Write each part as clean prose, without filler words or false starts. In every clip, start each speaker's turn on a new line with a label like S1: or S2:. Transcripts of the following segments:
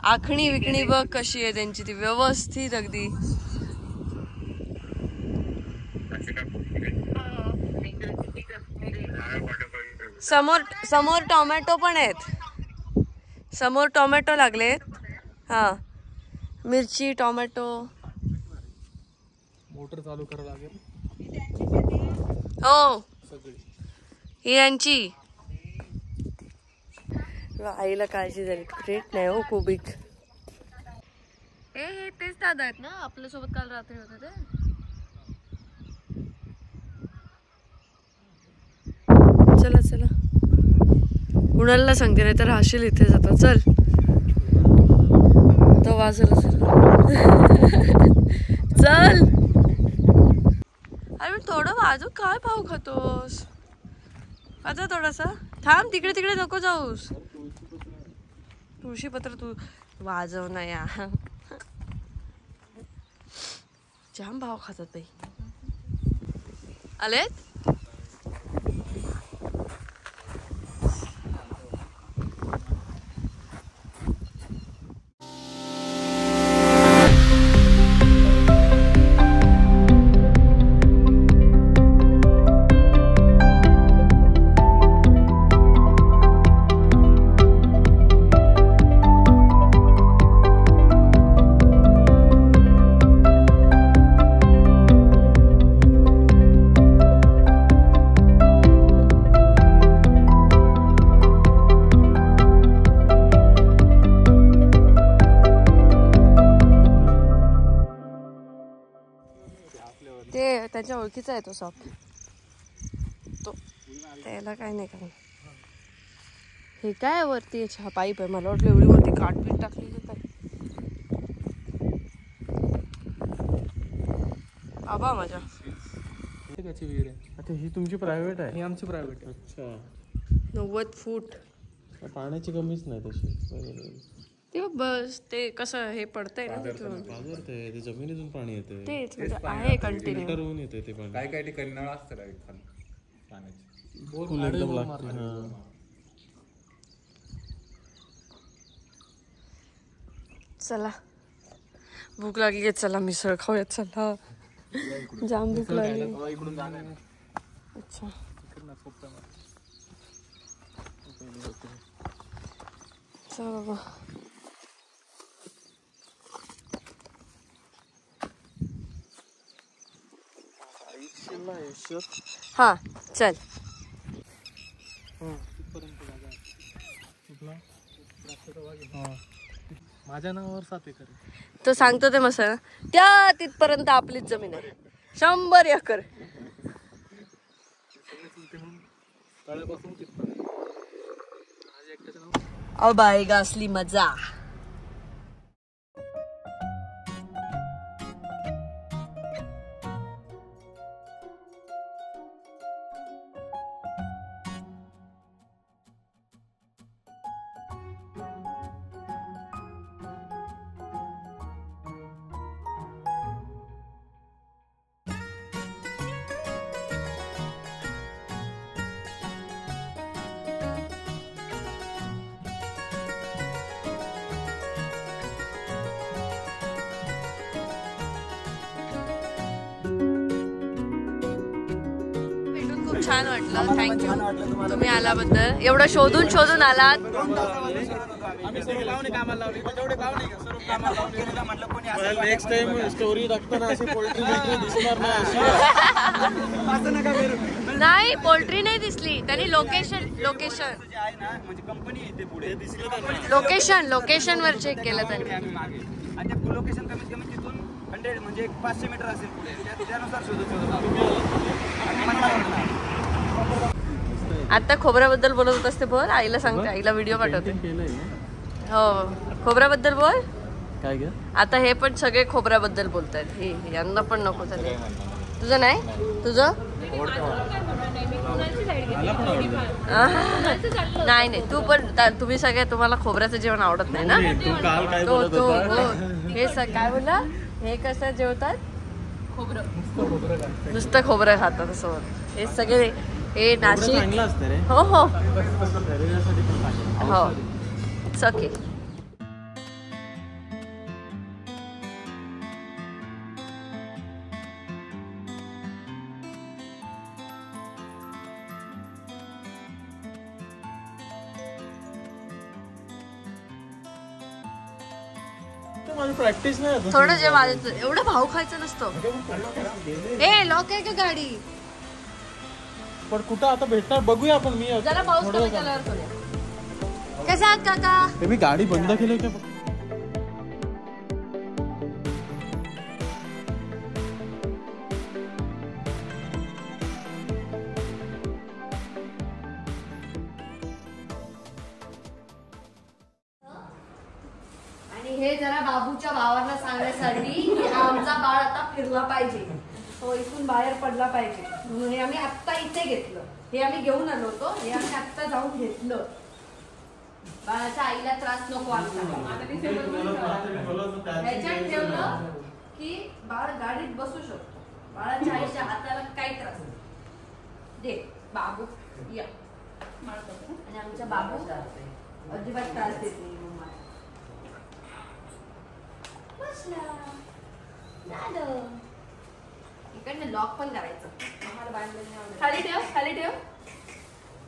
S1: आखणी विकणी बघ कशी आहे त्यांची, ती व्यवस्थित अगदी. समोर समोर टोमॅटो पण आहेत, समोर टोमॅटो लागलेत. हा, मिरची टोमॅटो.
S2: मोटर चालू करावं लागेल.
S1: हो ही यांची. आईला काळजी झाली. ग्रेट नाही हो कुबिक. हे तेच दादा आहेत ना आपल्यासोबत काल रात्री होते ते. चला चला, कुणाला सांगते नाही तर राहशील इथे जाता. चल तो वाजला. चल अरे थोडं वाजू. काय भाव खातोस? आता थोडासा थांब. तिकडे तिकडे नको जाऊस. तुळशीपत्र तू वाजव ना या. जाम भाव खातात बाई. आलेत ते त्याच्या ओळखीचा आहे तो शॉप. तो त्याला काय नाही का. हे काय वरती हा पाईप आहे. मला वाटलं एवढी वरती काटपीट टाकली काय. आबा माझ्या
S2: विहीर आहे. अच्छा ही तुमची प्रायव्हेट आहे? ही आमची प्रायव्हेट आहे. अच्छा
S1: 90 फूट.
S2: पाण्याची कमीच नाही तशी.
S1: ते बस ते कसं हे पडतंय ना
S2: पाझरतंय ते जमिनीतून पाणी येते.
S1: तेच म्हणजे आहे कंटिन्यू.
S2: फिल्टर होऊन येते ते पाणी.
S3: काय ठिकाणी नळ असतं पाण्याची.
S2: फुल एकदम लागते.
S1: चला भूक लागली. चला मिसळ खाऊयात. चला जाम भूक लागली. अच्छा चला बाबा. हा चल.
S2: माझ्या नावावर 7 एकर.
S1: तो सांगतो ते मस्त त्या तिथपर्यंत आपलीच जमीन आहे. 100 एकर. अब आएगा असली मजा. छान वाटलं. थँक्यू तुम्ही आल्याबद्दल. एवढं शोधून शोधून आलात.
S2: नेक्स्ट टाइम स्टोरी टाकताना अशी पोल्ट्री दिसणार
S1: नाही. पोल्ट्री नाही दिसली. त्यांनी लोकेशन वर चेक केलं त्यांनी.
S4: लोकेशन कमीत कमी तिथून 100 म्हणजे 500 मीटर असेल पुढे. त्यानुसार
S1: आता खोबऱ्याबद्दल बोलत होत असते. बोल आईला सांगते. आईला व्हिडिओ पाठवते. हो खोबऱ्याबद्दल बोल.
S2: काय ग
S1: आता हे पण सगळे खोबऱ्याबद्दल बोलतायत. हे यांना पण नको झाले. तुझं नाही? तुझं नाही नाही. तू पण तुम्ही सगळे तुम्हाला खोबऱ्याचं जेवण आवडत नाही ना. तू हे काय बोलला. हे कसं जेवतात? खोबरं नुसतं खोबरं खातात असं. हे सगळे हे नाशिक
S2: चांगलं असतं रे.
S1: हो हो
S2: शरीरासाठी पण चांगलं.
S1: हो इट्स ओके.
S2: ते माझी प्रॅक्टिस नाही आता.
S1: थोडं जे वाजायचं एवढं भाव खायचं नसतं. ए लॉक आहे का गाडी?
S2: पण कुठं आता भेटणार बघूया आपण. मी
S1: जरा पाऊस कमी झाल्यावर करूया. कसे आहात काका?
S2: हे मी गाडी बंद केली का?
S1: आणि हे जरा बाबूच्या भावाला सांगण्यासाठी की आमचा बाळ आता फिरला पाहिजे, तो इथून बाहेर पडला पाहिजे म्हणून हे आम्ही आत्ता इथे घेतलं. हे आम्ही घेऊन आलो होतो, हे आम्ही आत्ता जाऊन घेतलं. बाळाच्या आईला त्रास नको आता. ह्याच्यात ठेवलं की बाळ गाडीत बसू शकतो. बाळाच्या आईच्या हाताला काही त्रास नाही. दे बाबू या. आणि आमच्या बाबू अजिबात त्रास देत नाही. इकडनं लॉक पण करायचं. खाली ठेव खाली ठेव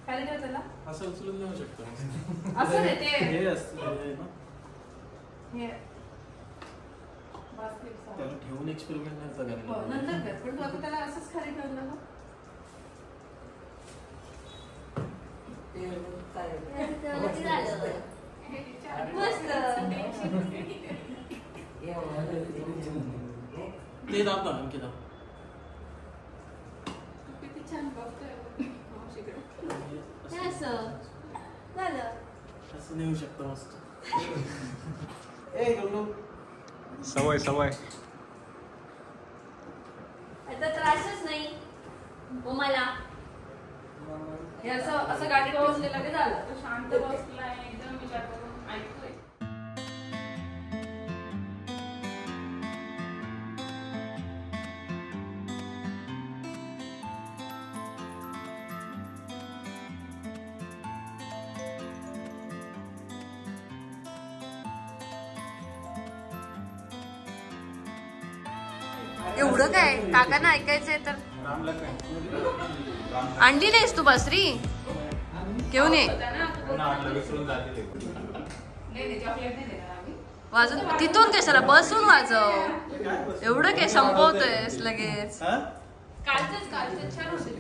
S1: खाली ठेव. त्याला
S2: असं उचलून देऊ शकतो.
S1: असं नाही ते
S2: हे असतं ना,
S1: हे
S2: त्याला ठेवून एक्सपेरिमेंट नंतर करायला.
S1: नंतर कर. पण तू आता त्याला असंच खाली ठेवलं ना. मस्त
S2: ते दाब ना आणखी दाब.
S1: किती छान बघतोय. असं झालं.
S2: असं नेऊ शकतो मस्त. ए गल्लू
S3: सवय सवय.
S1: आता त्रासच नाही मला. हे असं असं गाडीत ठेवून दिलं की झालं. तो शांत बसलाय एकदम विचार करून ऐकतोय. एवढं काय काकांना ऐकायचंय तर आणली नाहीस तू बासरी? घेऊन ये. वाजून तिथून कशाला बसून वाजव. एवढं काय संपवतोयस लगेच. कालचंच छान होते.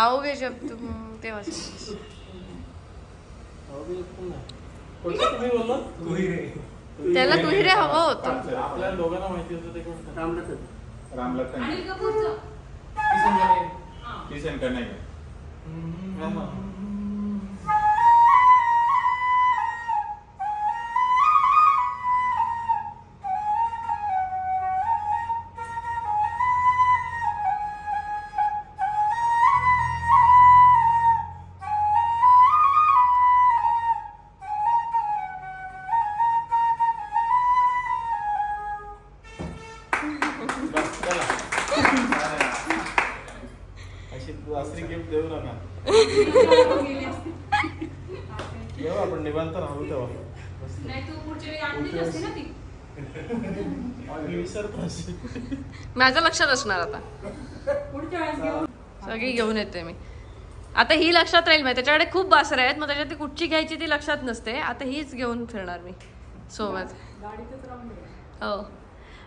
S1: आओगे जब तुम तेव्हा त्याला तुहिरे हवं होतं.
S2: आपल्या दोघांना माहिती होतं ते कोण?
S3: रामलखन किसन का नाही. अशी गिफ्ट देऊ नका. जेव्हा आपण निवांत राहू तेव्हा
S1: माझ्या लक्षात असणार आता. सगळी घेऊन येते मी आता. ही लक्षात राहील. मी त्याच्याकडे खूप बासऱ्या आहेत, मग त्याच्यात ती कुठची घ्यायची ती लक्षात नसते. आता हीच घेऊन फिरणार मी सोबत. हो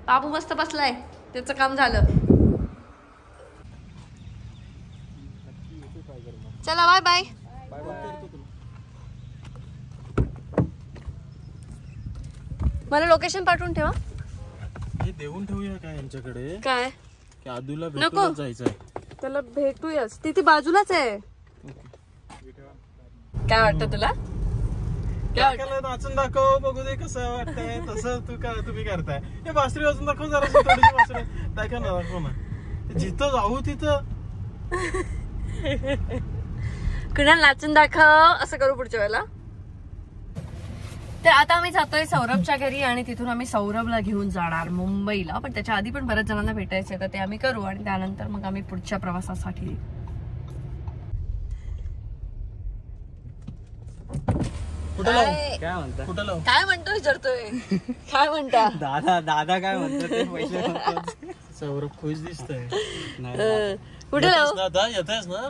S1: बाबू मस्त बसलाय, त्याचं काम झालं. चला बाय बाय. मला लोकेशन पाठवून ठेवा.
S2: हे देऊन ठेवूया काय यांच्याकडे?
S1: काय
S2: की आदूला
S1: नको.
S2: भेटून जायचंय.
S1: त्याला भेटूयाच. तिथे बाजूलाच आहे. काय वाटतं तुला?
S2: नाचून दाखव बघू दे कसं वाटतंय. तसं तुम्ही करताय. हे बासरी वाजून दाखव जरा. थोडीशी बासरी दाखव ना. दाखव ना. जिथं जाऊ तिथं
S1: कुणाल नाचून दाखव असं करू पुढच्या वेळेला. तर आता आम्ही जातोय सौरभच्या घरी आणि तिथून आम्ही सौरभला घेऊन जाणार मुंबईला. पण त्याच्या आधी पण बऱ्याच जणांना भेटायचं तर ते आम्ही करू आणि त्यानंतर मग आम्ही पुढच्या प्रवासासाठी. काय म्हणतो विचारतोय काय म्हणता
S4: दादा दादा काय म्हणतो ते पहिले
S2: सौरभ खुश दिसतोय.
S1: कुठे लावू
S2: दादा येतेस ना?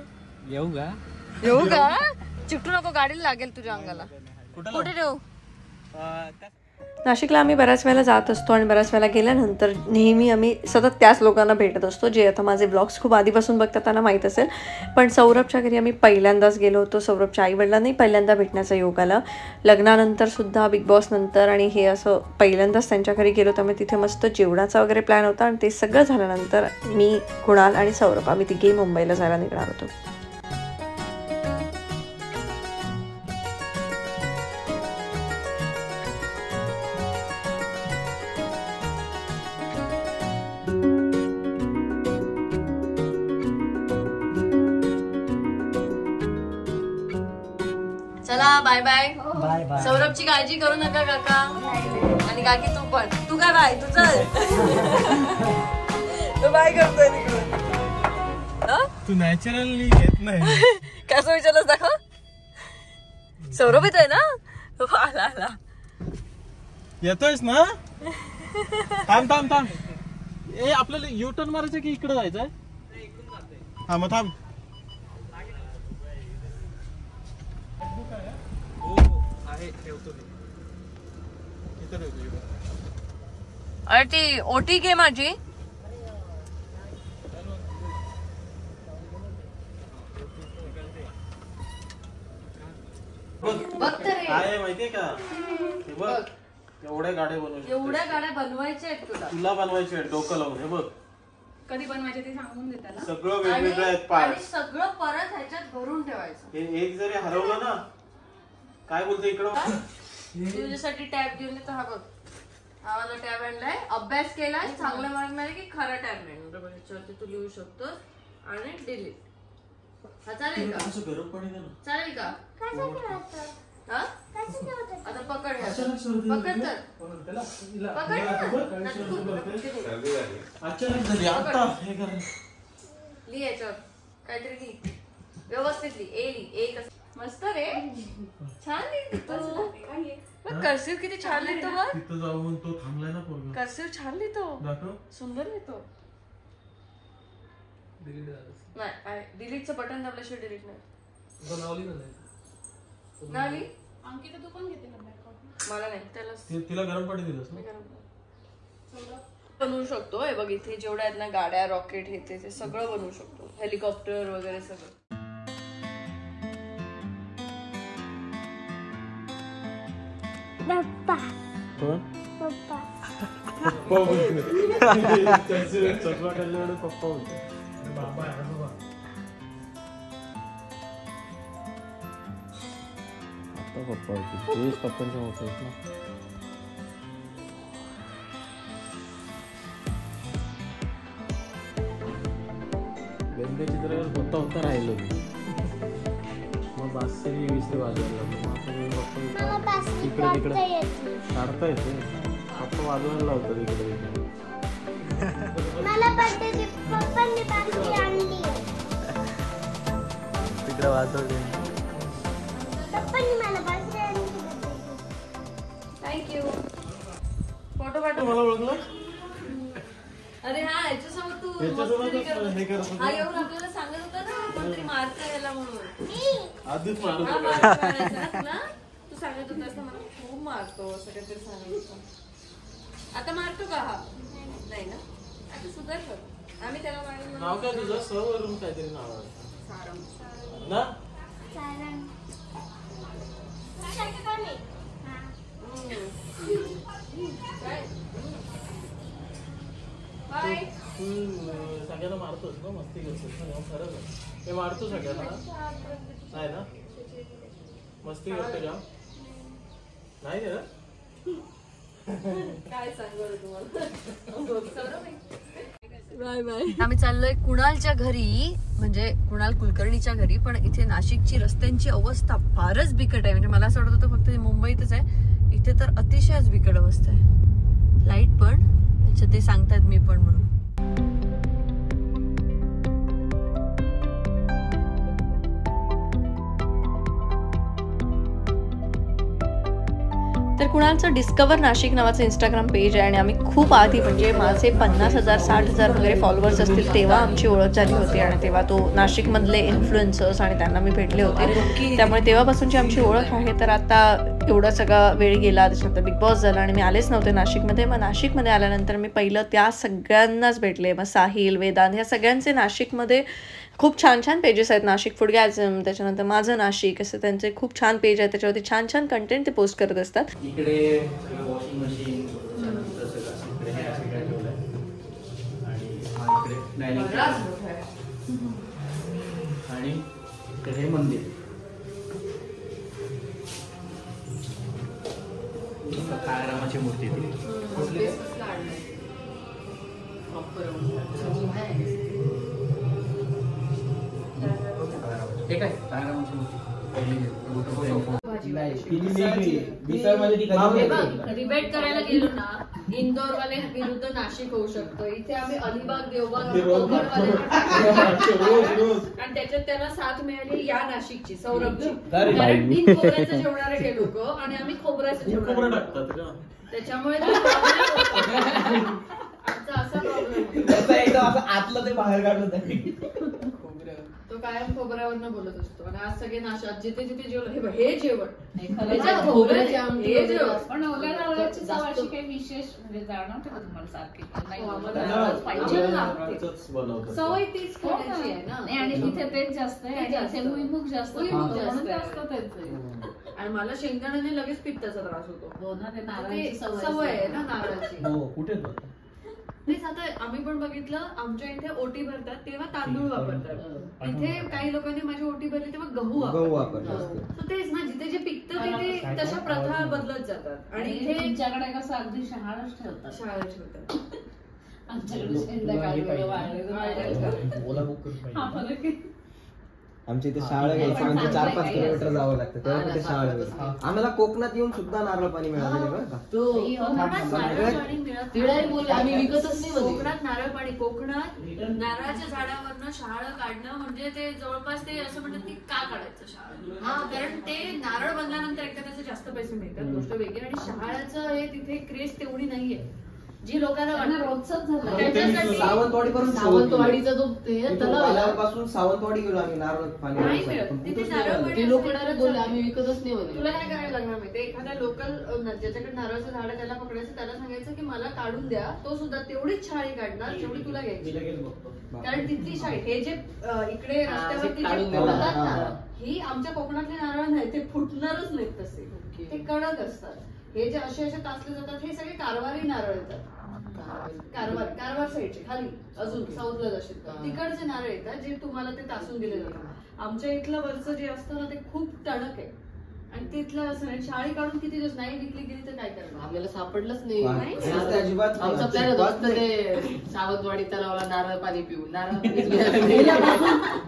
S4: येऊ का
S1: येऊ का चिकटू नको गाडीला लागेल तुझ्या अंगाला. कुठे ठेवू. नाशिकला आम्ही बऱ्याच वेळेला जात असतो आणि बऱ्याच वेळेला गेल्यानंतर नेहमी आम्ही सतत त्याच लोकांना भेटत असतो जे आता माझे ब्लॉग्स खूप आधीपासून बघतात त्यांना माहीत असेल. पण सौरभच्या घरी आम्ही पहिल्यांदाच गेलो होतो. सौरभच्या आईवडिलांनी पहिल्यांदा भेटण्याचा योग आला लग्नानंतर सुद्धा बिग बॉस नंतर आणि हे असं पहिल्यांदाच त्यांच्या घरी गेलो. त्यामुळे तिथे मस्त जेवणाचा वगैरे प्लॅन होता आणि ते सगळं झाल्यानंतर मी कुणाल आणि सौरभ आम्ही तिघेही मुंबईला जायला निघणार होतो. चला बाय बाय.
S4: बाय बाय
S1: सौरभची काळजी करू नका काका आणि काकी तू पण. तू काय बाय तू चल तू बाय करतोय तिकडून.
S2: तू नॅचरली येत नाही.
S1: कसं विचारलंस दाखव. सौरभ येतोय ना. आला आला
S2: येतोयस ना? थांब थांब थांब. ए आपल्याला यू टर्न मारायचं की इकडे जायचंय? हा मग थांब.
S1: अरे ती ओटी घे माझी. बघ तरी
S2: काय माहितीये का हे बघ एवढ्या गाड्या बनवायच्या.
S1: एवढ्या गाड्या बनवायच्या आहेत
S2: तुला बनवायचे आहेत डोकं लावून. हे बघ
S5: कधी बनवायचे ते सांगून दे त्याला.
S2: सगळं वेगवेगळं आहेत पार्ट.
S1: सगळं परत ह्याच्यात भरून ठेवायचं.
S2: हे एक जरी हरवलं ना काय बोलतो इकडं.
S1: तुझ्यासाठी टॅब घेऊन येतो. हा बघ हा वाला टॅब आणलाय. अभ्यास केलाय चांगला मार्क मिळाले की खरा टॅब मिळणार. याच्यावरती तू लिहू शकतोस आणि डिलीट. हा चालेल का?
S2: असं गरम पाणी दे ना.
S1: चालेल का? हा आता पकड पकड तर
S2: अचानक झाली आता हे कर.
S1: लिह याच्यावर काहीतरी लिह व्यवस्थित लिह. ए लिह. ए कसं मस्त रे छान लिहितो. कर्सिव किती छान लिहितो बघ.
S2: तिथं जाऊन तो थांबलाय ना पोरगा.
S1: कर्सिव छान लिहितो.
S2: दाखव.
S1: सुंदर लिहितो. नाही डिलीटचं बटन दाबल्याशिवाय डिलीट नाही. नाली
S5: अंकिता तू पण घेते ना.
S1: मला नाही त्याला
S2: तिला गरम पाणी दिलंस ना.
S1: बनवू शकतो. हे बघ इथे जेवढ्या आहेत ना गाड्या रॉकेट हे ते सगळं बनवू शकतो. हेलिकॉप्टर वगैरे सगळं.
S2: कोण? पप्पा बोलतो. चष्मा काढल्यावर पप्पा बोलतो. बाबा आता पप्पा होते. तेच पप्पांच्या मोठे आहेत ना. गंगे चित्र होता होता राहिलो मी. मग बासरी विसरी वाजवायला पप्पा इकडे तिकडे काढता येते. पप्पा वाजवायला लावतात इकडे तिकडे. तिकडे वाजवते.
S1: थँक्यू. फोटो पाठव.
S2: मला ओळखलं.
S1: अरे हा याच्यासोबत तू
S2: हे करत
S1: हा येऊन आपल्याला सांगत होता ना कोणतरी मारता यायला म्हणून.
S2: आधीच मारत
S1: हा, मारायचा ना तू सांगत होतास ना मला खूप मारतो असं काहीतरी सांगत होता. आता मारतो का हा? नाही ना आता सुधार कर. आम्ही त्याला मारून
S2: नाव काय तुझं? वरून काहीतरी नाव आहे ना.
S1: बाय.
S2: तू सगळ्यांना मारतोस ना. मस्ती करतोस ना. खरंच आहे. हे मारतो सगळ्यांना नाही ना. मस्ती करतो का नाही ना.
S1: काय सांगू तुम्हाला. Bye bye. आम्ही चाललोय कुणालच्या घरी, म्हणजे कुणाल कुलकर्णीच्या घरी. पण इथे नाशिकची रस्त्यांची अवस्था फारच बिकट आहे. म्हणजे मला असं वाटत होतं फक्त मुंबईतच आहे, इथे तर अतिशयच बिकट अवस्था आहे. लाईट पण अच्छा ते सांगतात मी पण म्हणून. तर कुणालचं डिस्कवर नाशिक नावाचं इंस्टाग्राम पेज आहे आणि आम्ही खूप आधी म्हणजे माझे 50,000 60,000 वगैरे फॉलोअर्स असतील तेव्हा आमची ओळख झाली होती. आणि तेव्हा तो नाशिकमधले इन्फ्लुएन्सर्स आणि त्यांना मी भेटले होते, त्यामुळे तेव्हापासूनची आमची ओळख आहे. तर आता एवढा सगळा वेळ गेला, त्याच्यानंतर बिग बॉस झाला आणि मी आलेच नव्हते नाशिकमध्ये. मग नाशिकमध्ये आल्यानंतर मी पहिलं त्या सगळ्यांनाच भेटले. मग साहिल, वेदांत ह्या सगळ्यांचे नाशिकमध्ये खूप छान छान पेजेस आहेत. नाशिक फूडगॅझम, त्याच्यानंतर माझं नाशिक, असं त्यांचे खूप छान पेज आहेत. त्याच्यावरती छान छान कंटेंट ते पोस्ट करत असतात.
S2: इकडे वॉशिंग मशीन, त्याच्यानंतर सगळं इकडे हे असं काय ठेवलंय आणि हा इकडे डायनिंग आणि इकडे हे मंदिर. काळरामाची मूर्ती ती हे काय काळरामाची मूर्ती
S1: डिबेट करायला गेलो ना, इंदोरवाले विरुद्ध नाशिक होऊ शकतो. इथे आम्ही अलिबाग, देवबाग आणि त्याच्यात त्याला साथ मिळाली या नाशिकची, सौरभची. कारण 3 खोबऱ्याचं जेवणारे हे लोक आणि आम्ही खोबऱ्याचं जेवणार, त्याच्यामुळे आमचा असा प्रॉब्लेम
S4: एकदम आतलं ते बाहेर काढलं.
S1: तो कायम खोबऱ्यावरनं बोलत असतो. आणि आज सगळे नाशात जिथे जिथे जेवण, हे जेवण
S5: पण ओल्या नारळाची चव अशी काही विशेष म्हणजे जाणवते का तुम्हाला सारखी?
S1: सवय तीच खाण्याची आहे ना.
S5: आणि तिथे तेच जास्त आहे आणि इथे भुईमुग जास्त असतं त्यांचं.
S1: आणि मला शेंगदाण्याने लगेच पित्ताचा त्रास होतो.
S5: हो ना, ते नारळाची
S1: सवय आहे ना नारळाची.
S2: कुठे
S1: तेच आता आम्ही पण बघितलं, आमच्या इथे ओटी भरतात तेव्हा तांदूळ वापरतात. इथे काही लोकांनी माझी ओटी भरली तेव्हा गहू वापरतात. तर तेच ना, जिथे जे पिकतं तिथे तशा प्रथा बदलत जातात. आणि इथे
S5: तुमच्याकडे कसं अगदी शहाळच ठेवतात.
S1: शाळेत ठेवतात.
S4: आमच्या इथे शाळा घ्यायचं म्हणजे 4-5 किलोमीटर जावं लागतं, तेव्हा कुठे शाळा घ्यायचं. आम्हाला कोकणात येऊन सुद्धा नारळ पाणी मिळालं नाही बरं का.
S1: कोकणात नारळ पाणी, कोकणात नारळाच्या झाडावरनं शहाळं काढणं म्हणजे ते जवळपास ते असं म्हणतात की का काढायचं शहाळं, कारण ते नारळ बनल्यानंतर एकदा त्याचे जास्त पैसे मिळतात, गोष्ट वेगळी. आणि शहाळ्याचं हे तिथे क्रेज तेवढी नाहीये जी लोकांना
S5: रोजच झालं.
S4: सावंतवाडीचा जो तलावापासून सावंतवाडी गेलो आम्ही नारळ पाणी.
S1: आम्ही विकतच नाही होते. तुला काय करायला लागणार माहिती, एखाद्या लोकल ज्याच्याकडे नारळाचं झाड आहे त्याला पकडायचं, त्याला सांगायचं की मला काढून द्या, तो सुद्धा तेवढीच शाळी काढणार जेवढी तुला घ्यायची. कारण तिथली शाळी हे जे इकडे रस्त्यावरती ही आमच्या कोकणातले नारळ नाही, ते फुटणारच नाहीत तसे, ते कडक असतात. हे जे असे तासले जातात हे सगळे कारवारी नारळ येतात. कारवार साईडचे खाली अजून साऊथला जाशील तिकडचे नारळ येतात जे तुम्हाला ते तासून दिले जातात. आमच्या इथलं वरचं जे असतं ना ते खूप टणक आहे आणि तिथलं असं नाही. शाळी काढून किती दिवस नाही विकली गेली तर काय करणार,
S6: आपल्याला सापडलंच नाही.
S4: अजिबात
S6: आमचा प्लॅन होता ते सावंतवाडी तलावाला नारळ पाणी पिऊ.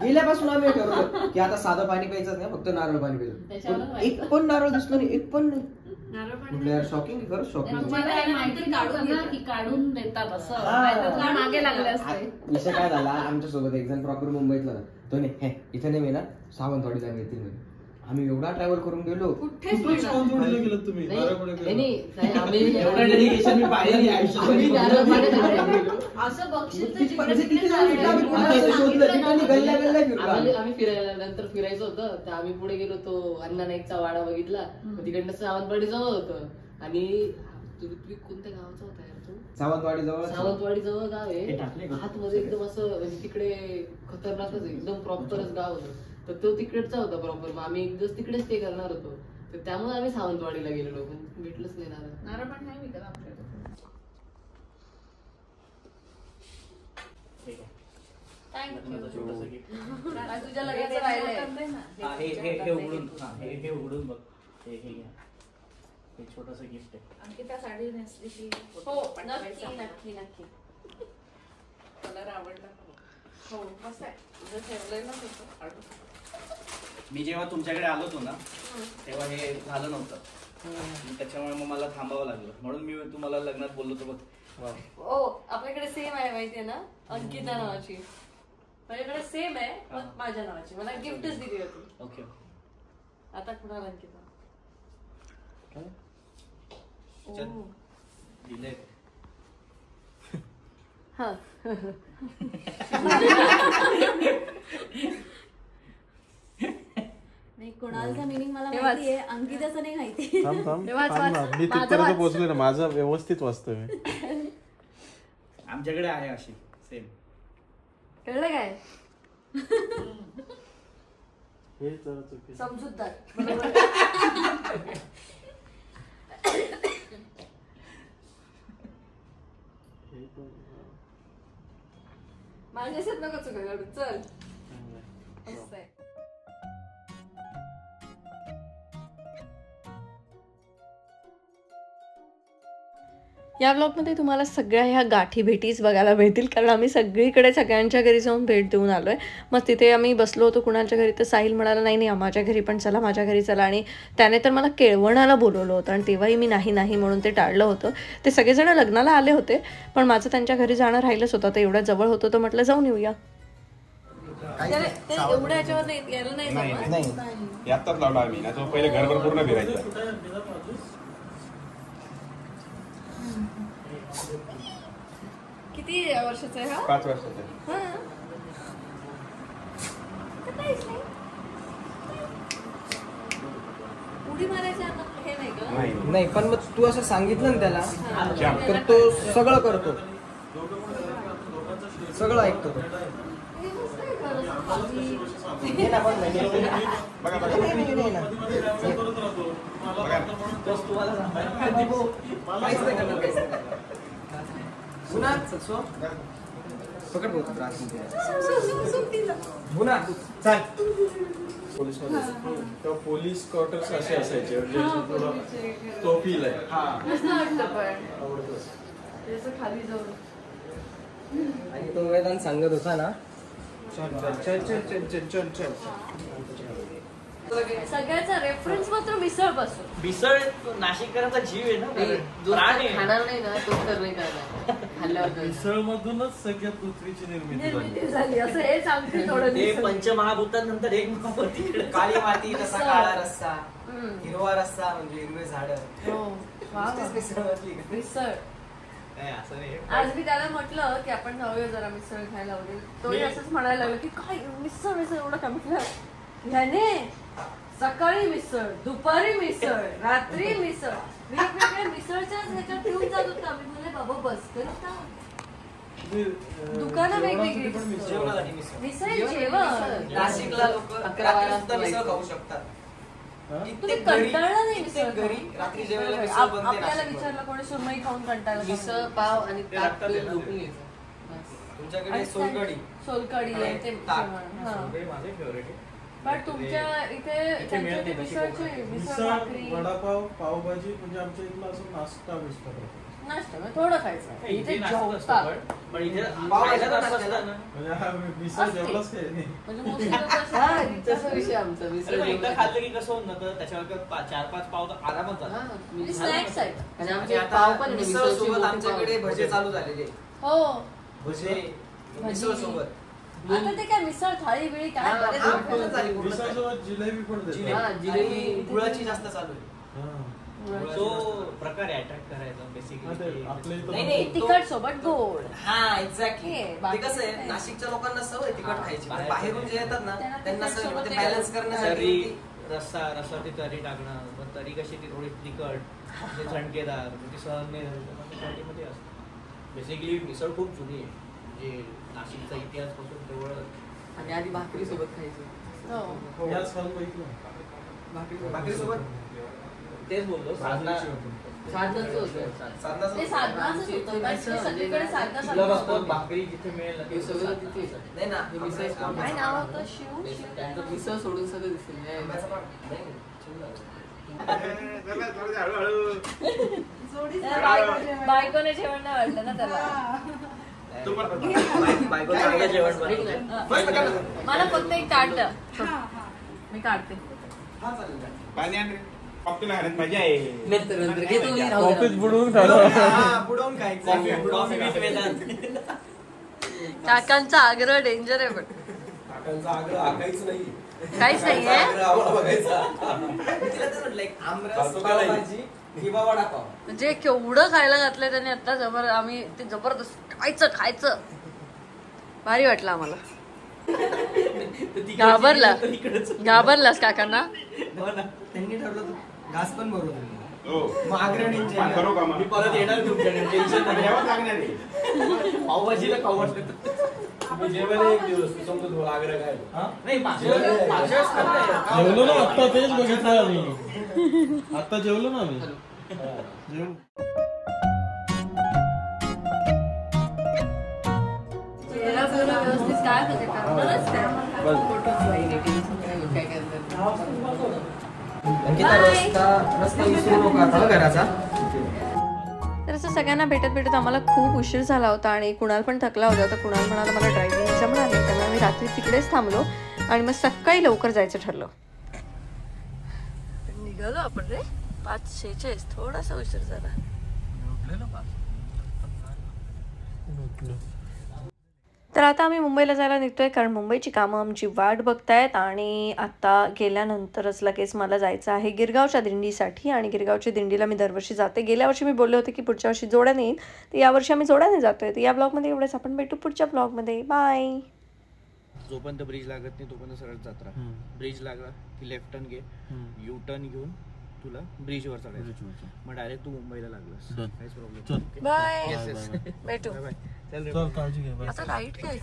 S4: गेल्यापासून आम्ही ठरवलं की आता साधं पाणी प्यायचं नाही, फक्त नारळ पाणी प्यायचं. एक पण नारळ दिसलो नाही, एक पण नाही.
S1: नारळ पाणी
S4: शॉकिंग, खरंच शॉकिंग.
S5: काढून देतात असं मागे लागले असते.
S4: विषय काय झाला, आमच्या सोबत एक जण प्रॉपर मुंबईतला ना, तो नाही इथे नाही मिळणार, सावंतवाडीला मिळतील म्हणे. आम्ही एवढा ट्रॅव्हल करून गेलो.
S1: असं बक्षीस
S6: आम्ही फिरायला नंतर फिरायचं होतं तर आम्ही पुढे गेलो, तो अण्णा नाईकचा वाडा बघितला, तिकडनं सावंतवाडी जवळ होतं. आणि तुम्ही कोणत्या गावाचा होता यार तू?
S4: सावंतवाडी
S6: जवळ गाव आहे, आतमध्ये एकदम असं म्हणजे तिकडे खतरनाकच एकदम प्रॉपरच गाव होतं. तर तो तिकडचा होता प्रॉपर. मग आम्ही एक दिवस तिकडे स्टे करणार होतो, तर त्यामुळे आम्ही सावंतवाडीला गेलेलो, पण भेटलंच नाही नारळ.
S5: नारळ पण नाही विकत आमच्याकडे.
S1: तुझ्या लगेच राहिलंय
S2: हे उघडून बघ, हे घ्या, हे छोटस गिफ्ट आहे.
S5: आणखी त्या साडी नेसली की
S1: हो नक्की नक्की नक्की.
S5: कलर आवडला
S1: हो मस्त आहे.
S5: तुझं ठेवलंय ना तसं काढून.
S7: मी जेव्हा तुमच्याकडे आलो होतो ना तेव्हा हे झालं नव्हतं त्याच्यामुळे मग मला थांबावं लागलं म्हणून मी तुम्हाला लग्नात बोललो होतो बघ.
S1: हो आपल्याकडे सेम आहे माहितीये ना अंकिता नावाची माझ्याकडे सेम आहे पण माझ्या नावाची मला गिफ्टच दिली होती.
S7: ओके
S1: आता कुणाला अंकिता
S7: दिले
S1: हा
S8: नाही कुणालचा मिनिंग मला माहिती आहे अंकिताचं नाही माहिती.
S3: मी तिथपर्यंत पोहोचले ना माझं व्यवस्थित वाचतोय मी.
S7: आमच्याकडे आहे अशी सेम.
S1: कळलं काय
S3: हे जरा चुकीचं.
S1: समजूतदार माझ्याशीच नको चुका काढू चल मस्त आहे. या ब्लॉगमध्ये तुम्हाला सगळ्या ह्या गाठी भेटीच बघायला मिळतील कारण आम्ही सगळीकडे सगळ्यांच्या घरी जाऊन भेट देऊन आलो आहे. मग तिथे आम्ही बसलो होतो कुणाच्या घरी तर साहिल म्हणाला नाही नाही माझ्या घरी पण चला माझ्या घरी चला आणि त्याने तर मला केळवणाला बोलवलं होतं आणि तेव्हाही मी नाही नाही म्हणून ते टाळलं होतं. ते सगळेजण लग्नाला आले होते पण माझं त्यांच्या घरी जाणं राहिलंच होतं. तर एवढ्या जवळ होतं तर म्हटलं जाऊन येऊया. एवढ्या याच्यावर यायला नाही
S3: आत्ताच लावला आम्ही ना तो पहिले घरभर पूर्ण फिरायचा.
S1: किती वर्षाचा आहे हा
S3: 5 वर्षाचा.
S1: उडी मारायच्या हे नाही का
S4: नाही पण मग तू असं सांगितलं ना त्याला तर तो सगळं करतो सगळं ऐकतो तो. हे ना पण नाही ना पकड बोलतो त्रास गुन्हा चाल.
S3: पोलीस क्वार्टर्स असे असायचे तोफील आहे.
S1: खाली जाऊन
S4: आणि तो वेदांत सांगत होता ना
S1: सगळ्याचा रेफरन्स मात्र मिसळ पासून.
S7: मिसळ नाशिककरांचा जीव आहे ना
S6: जो
S7: प्राण आहे.
S6: खाणार नाही ना तो तर नाही खाणार खाल्ल्यावर
S3: मिसळ मधूनच सगळ्यात पृथ्वीची निर्मिती झाली.
S1: निर्मिती झाली असं हे सांगते थोडं
S7: ते
S1: मिसळ.
S7: पंचमहाभूतांनंतर एक तिकडे
S4: काळी माती तसा काळा रस्सा हिरवा रस्सा म्हणजे हिरवे झाड.
S1: हो. वा वा. मिसळ
S7: नाही असं नाही.
S1: आज मी त्याला म्हटलं की आपण जाऊया जरा मिसळ खायला वगैरे तोही असंच म्हणायला लागलं की काय मिसळ मिसळ एवढं का म्हटलं ह्याने सकाळी मिसळ दुपारी मिसळ रात्री मिसळ वेगवेगळ्या मिसळच्या ह्याच्यात ठेवून जात होता. मी बोलले बाबा बस करत ना दुकानं वेगवेगळी
S7: जेवणासाठी मिसळ.
S1: मिसळ जेवण
S4: नाशिकला लोक
S6: 11 वाजता
S4: मिसळ खाऊ शकतात.
S1: तुम्ही कंटाळला नाही मिसळ
S4: घरी रात्री जेवायला मिसळ
S1: खाऊन?
S4: बनते
S1: आपल्याला
S4: नाशिकमध्ये.
S1: विचारलं कोणी सुरमई खाऊन कंटाळला का?
S6: मिसळ पाव आणि
S7: ते
S6: ताक
S7: लागतात
S6: पिऊन
S7: ना.
S6: झोपून घ्यायचं बस.
S4: तुमच्याकडे सोलकढी
S1: सोलकढी आहे ते
S4: ताक.
S1: जेवण. हा.
S7: हे माझे फेवरेट आहे.
S1: पण तुमच्या इथे त्यांच्या
S3: मिळत
S1: इथे
S3: नाही
S1: मिसळची मिसळ
S3: मिसळ
S1: भाकरी
S3: वडापाव पावभाजी म्हणजे आमच्या इथला असं नाश्ता बिस्टा करतो.
S1: नाश्ता म्हणजे थोडं खायचं
S7: इथे
S1: इथे
S7: नाश्ता असतो
S1: जेवतात.
S7: पण इथे
S4: पावभाजी
S7: खायला
S4: पण
S7: तर
S4: असते ना?
S7: असतं ना.
S3: म्हणजे हा मिसळ जेवलाच काय नाही.
S1: म्हणजे मोस्टली लोकं असं
S6: हा
S1: खायचं.
S6: तसा विषय आमचा
S7: अरे
S6: मिसळ
S7: पण एकदा
S6: जेवण.
S7: खाल्लं की कसं होत ना तर त्याच्यावर 4-5 पाव तर आरामात
S6: हा,
S7: जातात.
S6: मी
S1: स्नॅक्स आहेत.
S6: आणि
S4: आणि
S6: आमचे
S4: आता
S6: पाव पण आहे ना,
S4: मिसळ
S6: मिसळची
S4: सोबत
S6: मोठी
S4: आमच्याकडे
S6: पाव.
S4: भजे चालू झालेले.
S1: हो
S4: भजे मिसळ सोबत
S1: आता ते काय मिसळ थाळी बिळी काय
S6: हा,
S1: बरेच
S6: हा,
S1: लोकं
S4: पूर्ण
S1: खातात.
S4: झाली, पूर्ण झाली.
S3: मिसळसोबत जिलेबी पण देतात.
S6: हा, जिलेबी.
S4: आणि गुळाची जास्त चालू आहे.
S3: हा.
S7: तो प्रकार आहे अट्रॅक्ट करायचा
S3: हा, ते
S7: बेसिकली.
S3: आपल्या इथं
S4: नाही, नाही.
S1: तिखट सोबत गोड
S4: हा एक्झॅक्टली.
S1: हे,
S4: ते
S1: बाकी
S4: कसं आहे
S1: काय?
S4: नाशिकच्या लोकांना सवय तिखट खायची.
S7: बाहेर
S4: बाहेरून जे येतात ना
S1: त्यांना
S4: त्यांना
S1: तिखट
S4: सवय
S1: सोबत
S4: ते
S1: ते
S4: बॅलन्स करण्यासाठी
S7: तरी रस्सा ती तरी टाकणं मग तरी कशी ती थोडी तिखट ते झणकेदार ती सहन नाही मध्ये असतं. बेसिकली मिसळ खूप जुनी आहे म्हणजे नाशिकचा इतिहास पासून जवळ.
S6: आणि आधी भाकरी सोबत खायची.
S1: हो.
S3: याच खाऊन बघितलं.
S4: भाकरी सोबत
S7: तेच बोललो साधना
S6: साधनाचं होतं.
S4: साधनाचं
S1: ते साधनाचंच होतं कारण ते सगळीकडे साधना
S7: तुला
S1: साधना
S7: बघतो
S1: होतं.
S7: भाकरी जिथे मिळेल ना
S6: हे सगळं तिथे.
S4: नाही ना
S6: हे मिसळ
S4: आंब्याचं-
S1: काय नाव होतं शिव
S6: त्यांचं मिसळ सोडून सगळं दिसेल.
S4: आंब्याचं पान. नाही, नाही.
S1: बायकोने जेवण नाही वाटलं ना त्याला
S7: बायको चांगलं जेवण बनवते.
S1: मला फक्त एक ताट द्या. मी काढते.
S3: मजा आहे.
S6: नंतर घे तुम्ही, राहू द्या.
S2: ऑफिस बुडवून खायला
S7: बुडवून खायचं. Coffee with Vedant.
S1: काकांचा आग्रह डेंजर आहे पण
S9: काकांचा आग्रह हा काहीच नाही.
S1: काहीच नाहीये.
S9: आग्रह आम्हाला बघायचा.
S7: तिला तर म्हटलं एक आमरस पावभाजी किंवा वडापाव.
S1: म्हणजे केवढं खायला घातलंय त्यांनी आता. आम्ही ते जबरदस्त खायचं भारी वाटलं आम्हाला. घाबरलास काकांना.
S7: त्यांनी ठरवलं घास पण बरोबर.
S3: हो.
S7: करू का मग? मी परत येणार तुमच्याकडे. टेन्शन नाही. पावभाजीला खाऊ वाटलं.
S9: जेवायला एक दिवस समजा तुला आग्रह काय
S7: नाही मागच्या वेळेस खाल्लंय.
S2: जेवलो ना आता, तेच बघितलं आम्ही. आता जेवलो ना आम्ही. जेवण
S1: व्यवस्थित काय होते करणारच
S4: रस्ता विसरू नका घराचा.
S1: तर असं सगळ्यांना भेटत आम्हाला खूप उशीर झाला होता आणि कुणाल पण थकला होता. तर कुणाल म्हणाला मला ड्रायव्हिंग जमणार नाही, त्यामुळे मी रात्री तिकडेच थांबलो आणि मग सकाळी लवकर जायचं ठरलं. निघालो आपण रे 5:46. थोडासा उशीर झाला. तर आता आम्ही मुंबईला जायला निघतोय, कारण मुंबईची कामं आमची वाट बघतायत. आणि आता गेल्यानंतरच लगेच मला जायचं आहे गिरगावच्या दिंडीसाठी. आणि गिरगावच्या दिंडीला मी दरवर्षी जाते. गेल्या वर्षी मी बोलले होते की पुढच्या वर्षी जोड्याने येईल, तर यावर्षी आम्ही जोड्याने जातोय. तर या ब्लॉगमध्ये एवढंच. आपण भेटू पुढच्या ब्लॉगमध्ये. बाय.
S7: जोपर्यंत ब्रिज लागत नाही तोपर्यंत सरळ जात राहा. ब्रिज लागला की लेफ्ट टर्न घे, यू टर्न घेऊन तुला ब्रिजवर चढायचं. मग डायरेक्ट तू मुंबईला लागलास. काहीच प्रॉब्लेम.
S1: बाय. भेटू.
S7: चल
S2: चल, काळजी घे.
S1: आता राईट घ्यायचं.